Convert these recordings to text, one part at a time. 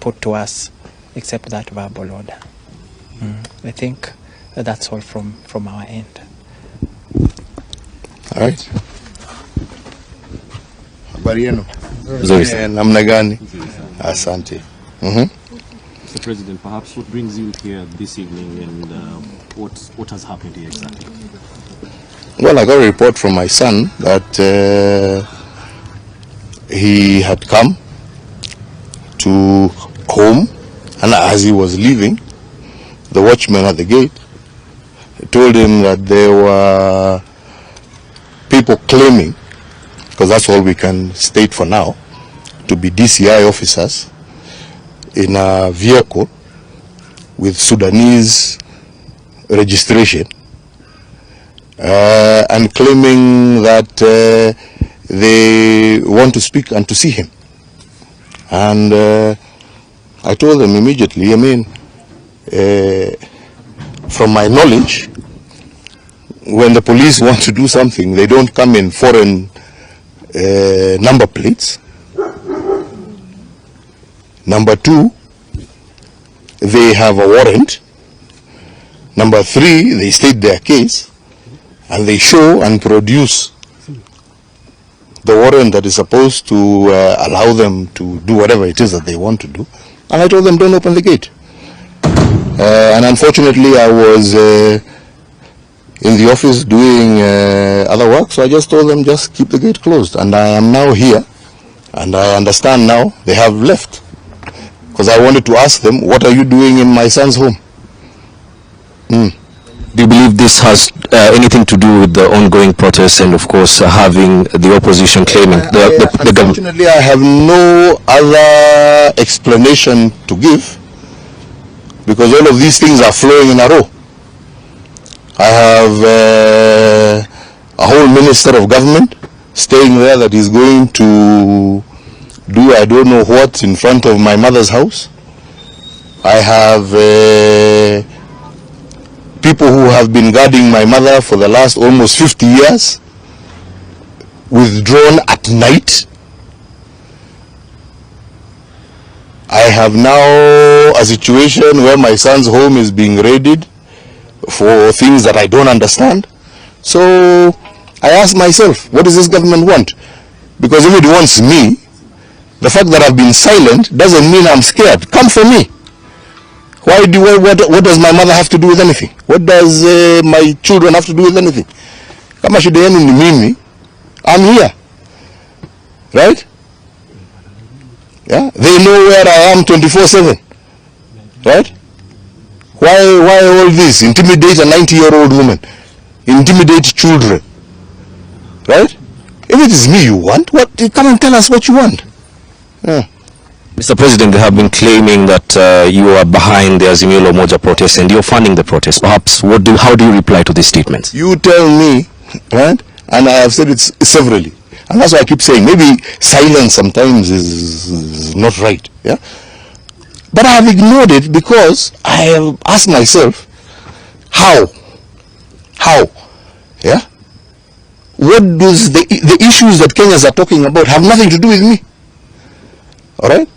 put to us except that verbal order. I think that's all from our end. All right. Habari yenu? Namna gani? Asante. Mr. President, perhaps what brings you here this evening, and what has happened here exactly? Well, I got a report from my son that he had come to home, and as he was leaving, the watchman at the gate told him that there were people claiming, because that's all we can state for now, to be DCI officers in a vehicle with Sudanese registration, and claiming that they want to speak and to see him. And I told them immediately, I mean, from my knowledge, when the police want to do something, they don't come in foreign number plates. Number two, they have a warrant. Number three, they state their case, and they show and produce the warrant that is supposed to allow them to do whatever it is that they want to do. And I told them, don't open the gate. And unfortunately, I was in the office doing other work, so I just told them, just keep the gate closed. And I am now here, and I understand now they have left. Because I wanted to ask them, what are you doing in my son's home? Do you believe this has anything to do with the ongoing protests and, of course, having the opposition claiming the government? Unfortunately, I have no other explanation to give, because all of these things are flowing in a row. I have a whole minister of government staying there that is going to do I don't know what in front of my mother's house. I have people who have been guarding my mother for the last almost 50 years withdrawn at night. I have now a situation where my son's home is being raided for things that I don't understand. So I ask myself, what does this government want? Because if it wants me, the fact that I've been silent doesn't mean I'm scared. Come for me. What does my mother have to do with anything? What does my children have to do with anything? Kama shida yenu ni mimi, I'm here. Right? Yeah? They know where I am 24/7. Right? Why all this? Intimidate a 90-year-old woman. Intimidate children. Right? If it is me you want, come and tell us what you want. Yeah. Mr. President, they have been claiming that you are behind the Azimio la Umoja protests and you're funding the protests. Perhaps, how do you reply to these statements? You tell me, right? And I have said it severally. And that's why I keep saying, maybe silence sometimes is not right. Yeah? But I have ignored it because I have asked myself, how? Yeah? What does the issues that Kenyans are talking about have nothing to do with me? All right?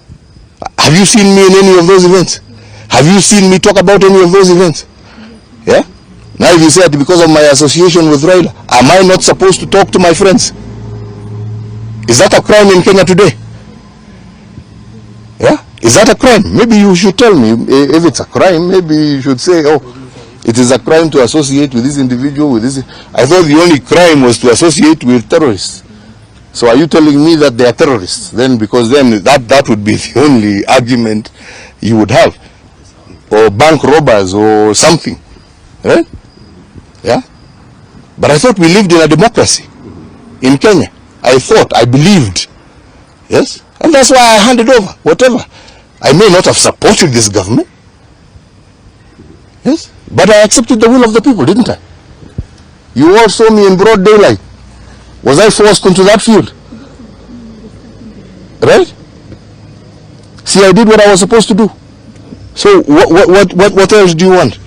Have you seen me in any of those events? Have you seen me talk about any of those events? Yeah? Now if you say that because of my association with Raila, am I not supposed to talk to my friends? Is that a crime in Kenya today? Yeah? Is that a crime? Maybe you should tell me. If it's a crime, maybe you should say, oh, it is a crime to associate with this individual, with this. I thought the only crime was to associate with terrorists. So are you telling me that they are terrorists? Then, because then that would be the only argument you would have. Or bank robbers or something. Right? Yeah? But I thought we lived in a democracy in Kenya. I believed. Yes? And that's why I handed over, whatever. I may not have supported this government. Yes? But I accepted the will of the people, didn't I? You all saw me in broad daylight. Was I forced into that field? Right? See, I did what I was supposed to do. So what else do you want?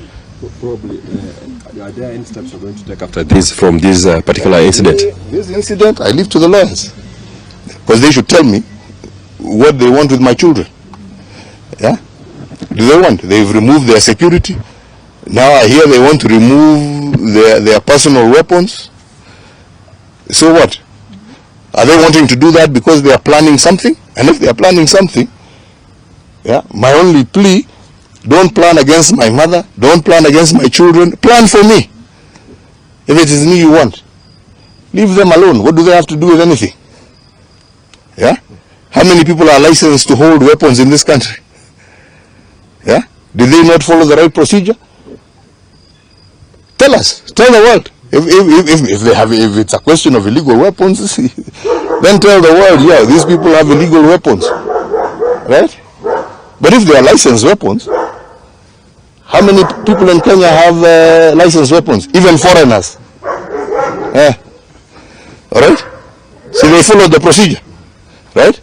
Probably, are there any steps you're going to take after this from this particular incident? This incident, I leave to the lawyers. Because they should tell me what they want with my children. Yeah? Do they want? They've removed their security. Now I hear they want to remove their personal weapons. So what? Are they wanting to do that because they are planning something? And if they are planning something, yeah, my only plea, don't plan against my mother, don't plan against my children, plan for me. If it is me you want, leave them alone. What do they have to do with anything? Yeah? How many people are licensed to hold weapons in this country? Yeah? Did they not follow the right procedure? Tell us, tell the world. If it's a question of illegal weapons, then tell the world, yeah, these people have illegal weapons. Right? But if they are licensed weapons, how many people in Kenya have licensed weapons? Even foreigners. Yeah. Alright? So they follow the procedure. Right?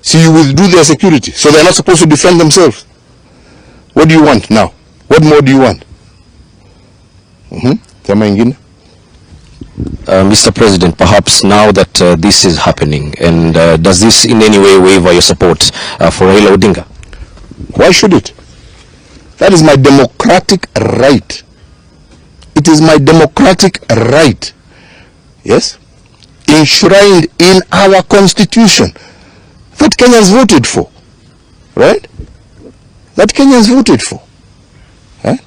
So you withdrew their security. So they're not supposed to defend themselves. What do you want now? What more do you want? Mr. President, perhaps now that this is happening, and does this in any way waver your support for Raila ODINGA? Why should it? That is my democratic right. It is my democratic right. Yes? Enshrined in our constitution that Kenyans voted for. Right? That Kenyans voted for. Right?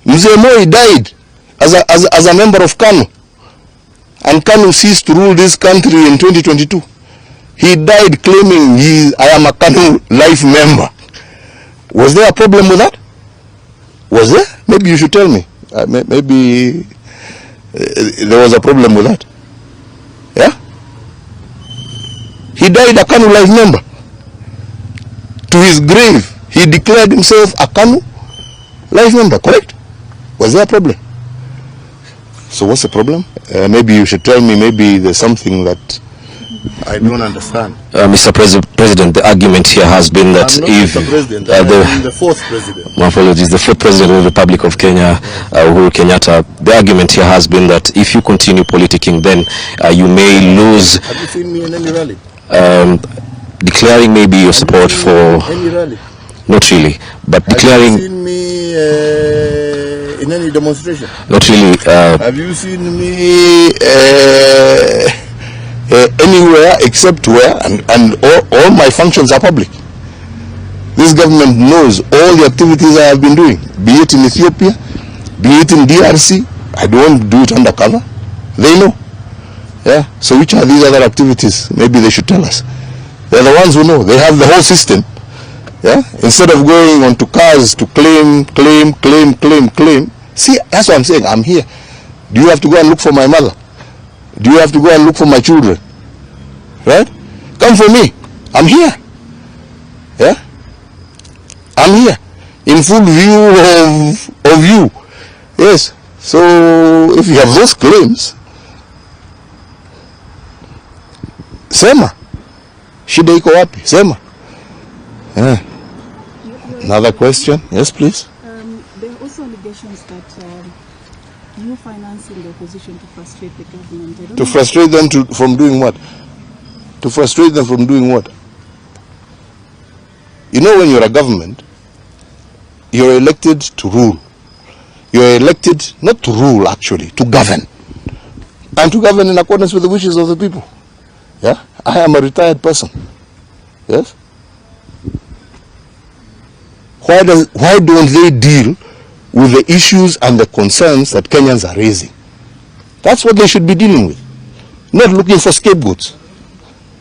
Mzee Moi died as a member of KANU. And KANU ceased to rule this country in 2022. He died claiming I am a KANU life member. Was there a problem with that? Was there? Maybe you should tell me. Maybe there was a problem with that. Yeah? He died a KANU life member. To his grave, he declared himself a KANU life member, correct? Was there a problem? So what's the problem? Maybe you should tell me, maybe there's something that I don't understand. Mr. President, the argument here has been that if the fourth president. My apologies, the fourth president of the Republic of Kenya, Uhuru Kenyatta, the argument here has been that if you continue politicking, then you may lose. Have you seen me in any rally? Declaring maybe your support for any rally? Not really, but declaring. Have you seen me in any demonstration? Not really. Have you seen me anywhere except where, and all my functions are public. This government knows all the activities I have been doing, be it in Ethiopia, be it in DRC. I don't do it undercover. They know. Yeah. So which are these other activities? Maybe they should tell us. They're the ones who know. They have the whole system. Yeah. Instead of going onto cars to claim. See, that's what I'm saying. I'm here. Do you have to go and look for my mother? Do you have to go and look for my children? Right? Come for me. I'm here. Yeah? I'm here. In full view of you. Yes. So, if you have those claims, sema. Shida iko wapi? Sema. Yeah. Another question? Yes, please. There are also allegations that you financing the opposition to frustrate the government. To frustrate them from doing what? To frustrate them from doing what? You know, when you're a government, you're elected to rule. You're elected not to rule, actually, to govern. And to govern in accordance with the wishes of the people. Yeah? I am a retired person. Yes? Why don't they deal with the issues and the concerns that Kenyans are raising? That's what they should be dealing with. Not looking for scapegoats.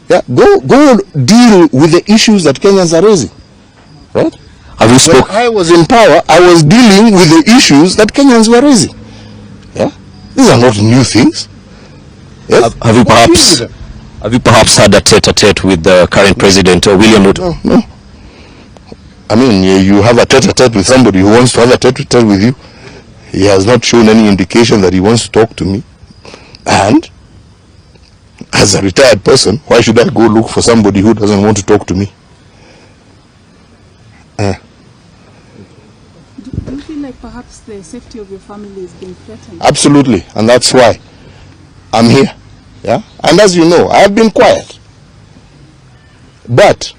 Yeah? Go deal with the issues that Kenyans are raising. Right? When I was in power, I was dealing with the issues that Kenyans were raising. Yeah? These are not new things. Yes? Have you perhaps had a tete-a-tete with the current president, William Ruto? No. I mean, you have a tete-a-tete with somebody who wants to have a tete-a-tete with you. He has not shown any indication that he wants to talk to me. And, as a retired person, why should I go look for somebody who doesn't want to talk to me? Do you feel like perhaps the safety of your family is being threatened? Absolutely, and that's why I'm here. Yeah? And as you know, I have been quiet. But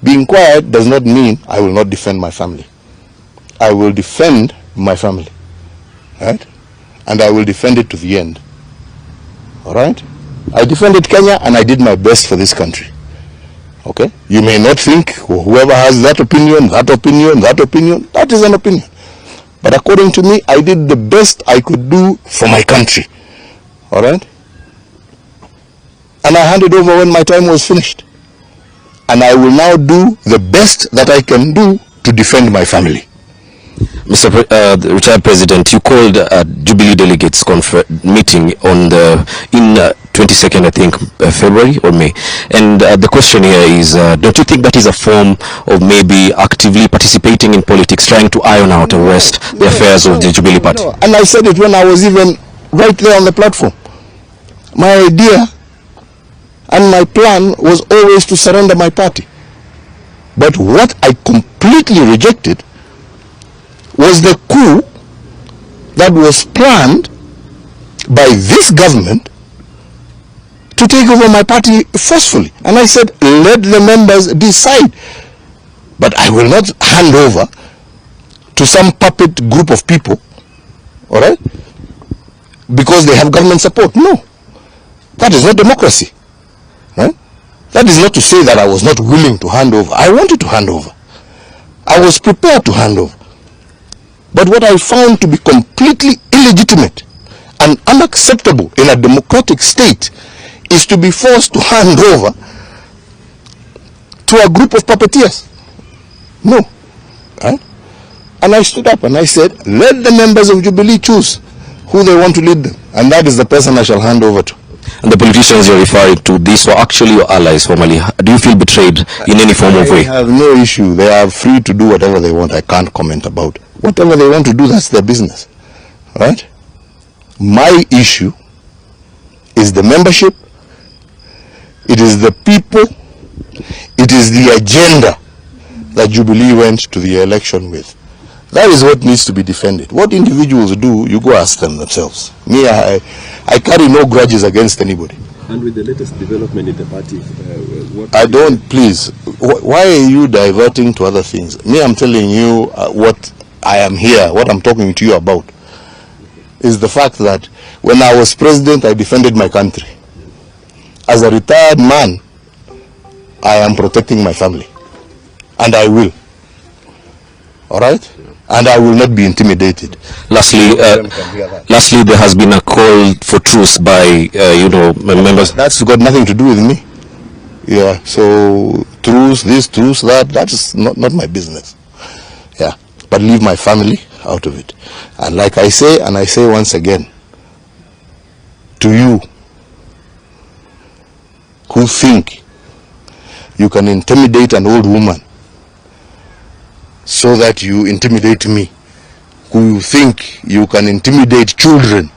Being quiet does not mean I will not defend my family. I will defend my family, right? And I will defend it to the end. All right? I defended Kenya and I did my best for this country. Okay? You may not think, whoever has that opinion, that is an opinion. But according to me, I did the best I could do for my country. All right? And I handed over when my time was finished. And I will now do the best that I can do to defend my family. Mr. The retired President, you called a Jubilee delegates meeting on in 22nd, I think, February or May. And the question here is, don't you think that is a form of maybe actively participating in politics, trying to iron out and rest the affairs of the Jubilee Party? No. And I said it when I was even right there on the platform. My idea and my plan was always to surrender my party. But what I completely rejected was the coup that was planned by this government to take over my party forcefully. And I said, let the members decide. But I will not hand over to some puppet group of people, all right, because they have government support. No. That is not democracy. Right? That is not to say that I was not willing to hand over. I wanted to hand over. I was prepared to hand over. But what I found to be completely illegitimate and unacceptable in a democratic state is to be forced to hand over to a group of puppeteers. No. Right? And I stood up and I said, let the members of Jubilee choose who they want to lead them. And that is the person I shall hand over to. And the politicians you're referring to, these were actually your allies formally. Do you feel betrayed in any form of way? I have no issue. They are free to do whatever they want. I can't comment about. Whatever they want to do, that's their business. Right? My issue is the membership. It is the people. It is the agenda that Jubilee went to the election with. That is what needs to be defended. What individuals do, you go ask them themselves. Me, I carry no grudges against anybody. And with the latest development in the party, I don't, please, why are you diverting to other things? Me, I'm telling you what I am here, what I'm talking to you about, is the fact that when I was president, I defended my country. As a retired man, I am protecting my family. And I will. All right? And I will not be intimidated. Lastly, there has been a call for truce by, members. That's got nothing to do with me. Yeah, so truce, this, truce, that is not my business. Yeah, but leave my family out of it. And like I say, and I say once again, to you who think you can intimidate an old woman so that you intimidate me, who think you can intimidate children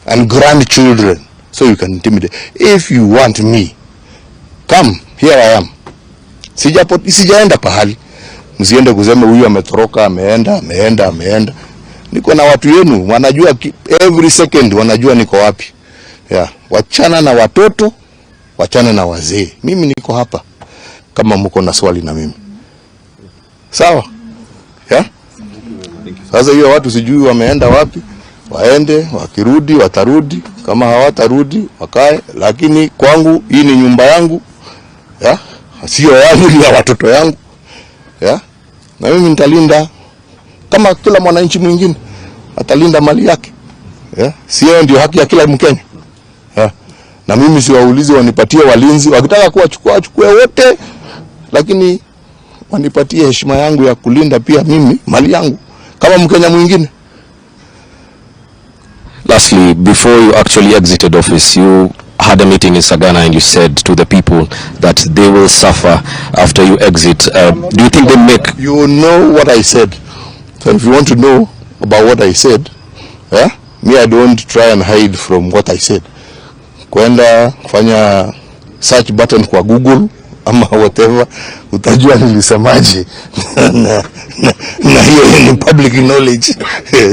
and grandchildren so you can intimidate. If you want me, come, here I am. Sijaenda pahali. Msiende kusema huyu ametoroka, ameenda. Niko na watu yenu, wanajua every second, wanajua niko wapi. Yeah. Wachana na watoto, wachana na wazee. Mimi niko hapa kama mko na swali na mimi. Sawa? Yeah? Sasa hiyo watu sijui wameenda wapi, waende, wakirudi, watarudi, kama hawatarudi, wakae, lakini kwangu, hii ni nyumba yangu, yeah? Sio yangu, ni ya watoto yangu, yeah? Na mimi nitalinda, kama kila mwananchi mwingine, atalinda mali yake, yeah? Sio ndio haki ya kila Mkenya, yeah? Na mimi siwaulizi wanipatie walinzi, wakitaka kuwachukua, wachukue wote, lakini wanipatie heshima yangu ya kulinda pia mimi mali yangu kama Mkenya mwingine. Lastly, before you actually exited office, you had a meeting in Sagana and you said to the people that they will suffer after you exit. Do you think they make... You know what I said. So if you want to know about what I said, yeah? Me, I don't try and hide from what I said. Kwenda fanya search button kwa Google ama whatever, utajua nilisemaje. na hiyo ni public knowledge.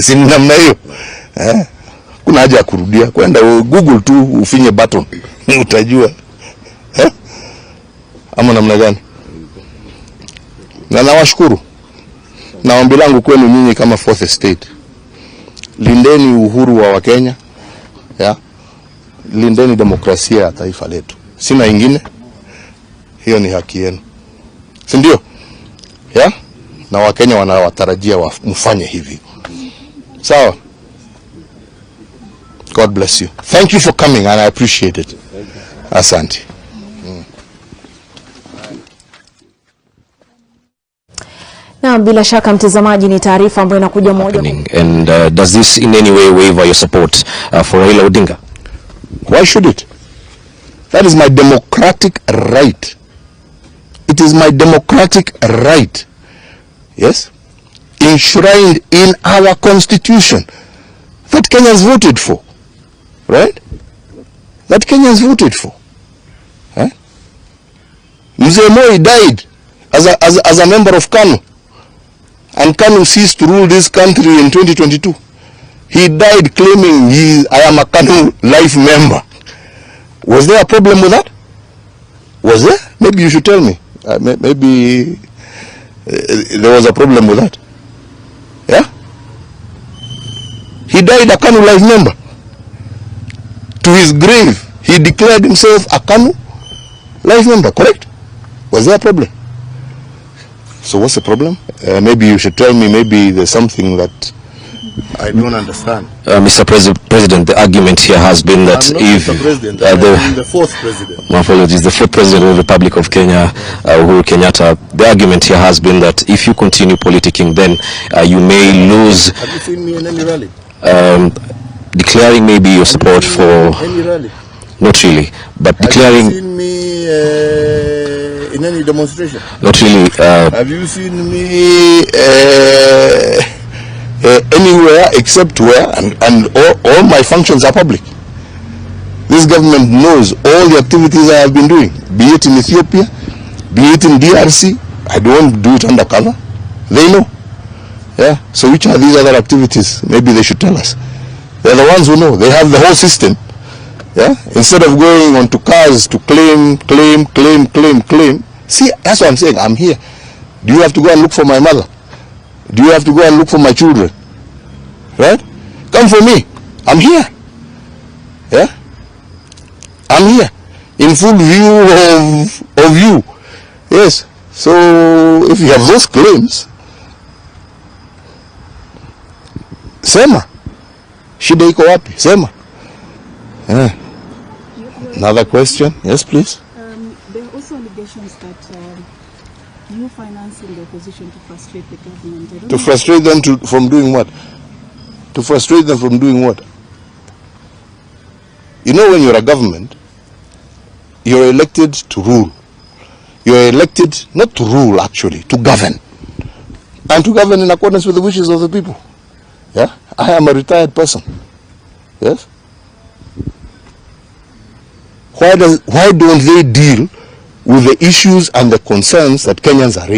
Si namna hiyo. Kuna haja ya kurudia. Kwenda Google tu ufinye button, utajua. Ama namna gani? Na nawashukuru. Na ombi langu kwenu nyinyi kama fourth estate, lindeni uhuru wa Wakenya, lindeni demokrasia ya taifa letu. Sina ingine, hiyo ni haki yenu, si ndio? Na Wakenya wanawatarajia mfanye hivi. Sawa? God bless you. Thank you for coming and I appreciate it. Asante. Na bila shaka mtazamaji, ni taarifa ambayo inakuja moja. And does this in any way waiver your support for Raila ODINGA? Why should it? That is my democratic right. It is my democratic right. Yes? Enshrined in our constitution that Kenyans voted for. Right? That Kenyans voted for. Mzee Moi died as a member of KANU. And KANU ceased to rule this country in 2022. He died claiming I am a KANU life member. Was there a problem with that? Was there? Maybe you should tell me. Maybe there was a problem with that. Yeah? He died a KANU life member. To his grave, he declared himself a KANU life member, correct? Was there a problem? So what's the problem? Maybe you should tell me, maybe there's something that I don't understand. Mr. President, the argument here has been that if the fourth president. My apologies, the fourth president of the Republic of Kenya, Uhuru Kenyatta, the argument here has been that if you continue politicking, then you may lose. Have you seen me in any rally? Declaring maybe your support for any rally? Not really, but declaring. Have you seen me in any demonstration? Not really. Have you seen me anywhere except where, and all my functions are public. This government knows all the activities I have been doing, be it in Ethiopia, be it in DRC. I don't do it undercover. They know. Yeah. So which are these other activities? Maybe they should tell us. They're the ones who know. They have the whole system. Yeah. Instead of going onto cars to claim. See, that's what I'm saying. I'm here. Do you have to go and look for my mother? Do you have to go and look for my children? Right? Come for me. I'm here. Yeah? I'm here. In full view of you. Yes. So, if you have those claims, sema. Shida iko wapi? Sema. Yeah. Another question? Yes, please. There are also allegations that you financing the opposition to frustrate the government. To frustrate them from doing what? To frustrate them from doing what? You know, when you're a government, you're elected to rule. You're elected not to rule, actually, to govern. And to govern in accordance with the wishes of the people. Yeah? I am a retired person. Yes? Why don't they deal with the issues and the concerns that Kenyans are raising?